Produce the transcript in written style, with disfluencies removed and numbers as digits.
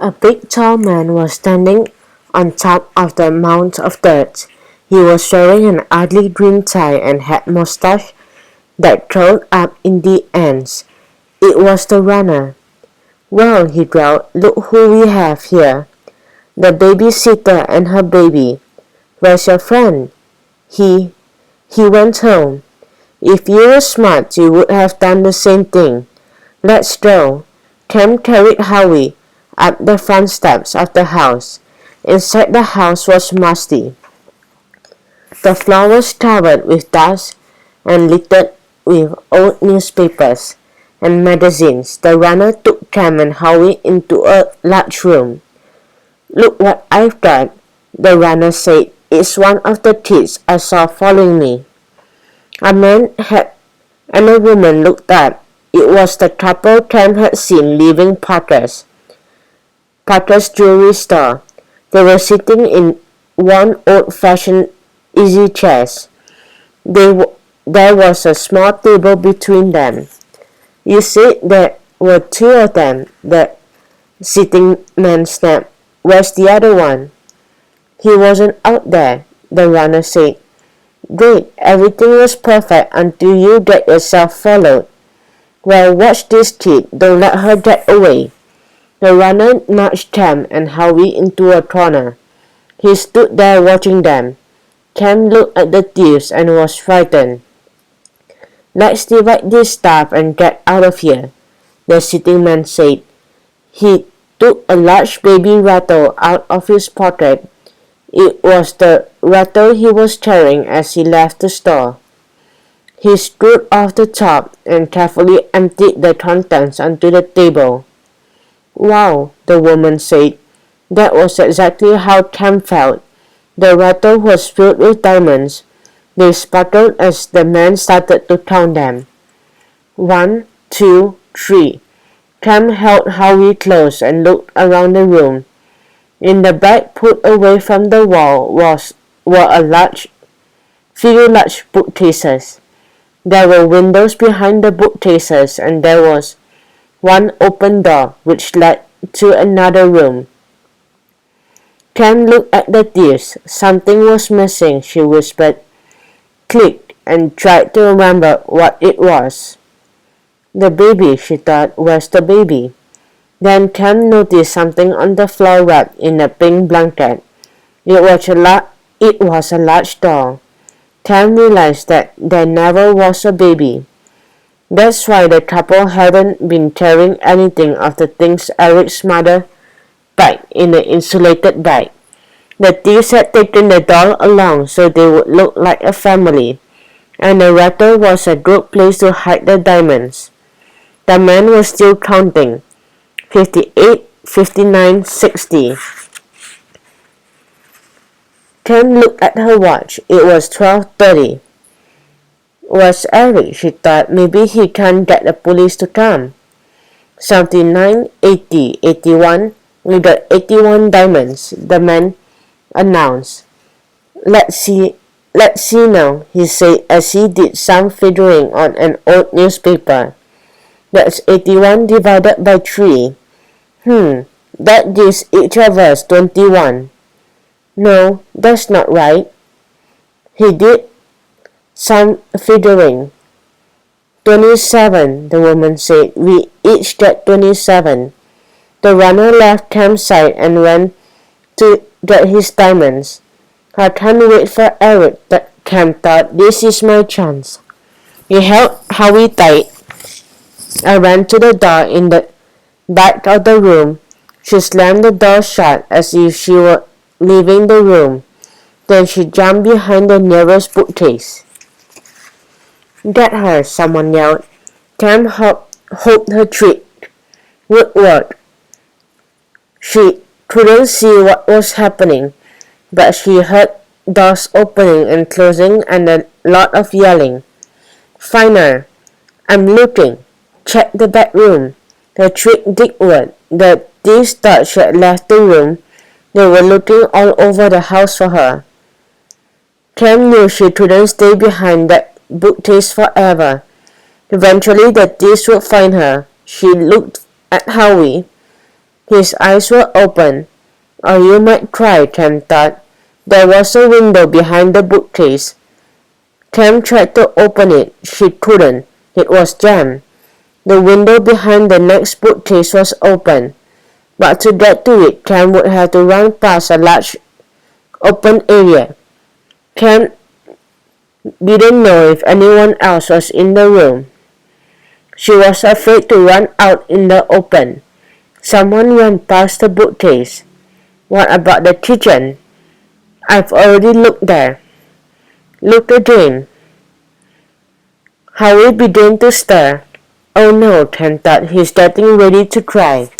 A big tall man was standing on top of the mound of dirt. He was wearing an ugly green tie and had mustache that curled up in the ends. It was the runner. "Well," he growled, "look who we have here. The babysitter and her baby. Where's your friend?" He went home. "If you were smart, you would have done the same thing. Let's go." Cam carried Howie up the front steps of the house. Inside the house was musty. The floor was covered with dust and littered with old newspapers and magazines. The runner took Cam and Howie into a large room. "Look what I've got," the runner said. "It's one of the kids I saw following me." A man and a woman looked up. It was the couple Cam had seen leaving Parker's jewelry store. They were sitting in one old-fashioned easy chairs. There was a small table between them. "You see, there were two of them," the sitting man snapped. "Where's the other one?" "He wasn't out there," the runner said. "Great, everything was perfect until you get yourself followed. Well, watch this kid, don't let her get away." The runner nudged Cam and Howie into a corner. He stood there watching them. Cam looked at the thieves and was frightened. "Let's divide this stuff and get out of here," the sitting man said. He took a large baby rattle out of his pocket. It was the rattle he was carrying as he left the store. He screwed off the top and carefully emptied the contents onto the table. "Wow," the woman said. That was exactly how Cam felt. The rattle was filled with diamonds. They sparkled as the man started to count them. 1, 2, 3. Cam held Howie close and looked around the room. In the bag put away from the wall were few large bookcases. There were windows behind the bookcases, and there was one open door which led to another room. Cam looked at the thieves. Something was missing, she whispered, clicked, and tried to remember what it was. The baby, she thought. Where's the baby? Then Cam noticed something on the floor wrapped in a pink blanket. It was a large doll. Cam realized that there never was a baby. That's why the couple hadn't been carrying anything of the things Eric's mother packed in an insulated bag. The thieves had taken the doll along so they would look like a family, and the rattle was a good place to hide the diamonds. The man was still counting. 58, 59, 60. Cam looked at her watch. It was 12:30. "Where's Eric?" she thought. "Maybe he can't get the police to come." 79, 80, 81. "We got 81 diamonds," the man announced. Let's see now," he said as he did some figuring on an old newspaper. "That's 81 divided by 3. That gives each of us 21. No, that's not right." He did some figuring. 27, the woman said. "We each get 27. The runner left Cam's side and went to get his diamonds. "I can't wait for Eric," Cam thought. "This is my chance." He held Howie tight and ran to the door in the back of the room. She slammed the door shut as if she were leaving the room. Then she jumped behind the nearest bookcase. "Get her," someone yelled. Cam hoped her trick would work. She couldn't see what was happening, but she heard doors opening and closing and a lot of yelling. "Find her." "I'm looking." "Check the back room." The trick did work. The thieves thought she had left the room. They were looking all over the house for her. Cam knew she couldn't stay behind that bookcase forever. Eventually the thieves would find her. She looked at Howie. His eyes were open. Or you might try, Tem thought. There was a window behind the bookcase. Tem tried to open it. She couldn't. It was jammed. The window behind the next bookcase was open, but to get to it, Tem would have to run past a large open area. Tem didn't know if anyone else was in the room. She was afraid to run out in the open. Someone ran past the bookcase. What about the kitchen? I've already looked there. Look again. Harry began to stir. Oh no, Tem thought, he's getting ready to cry.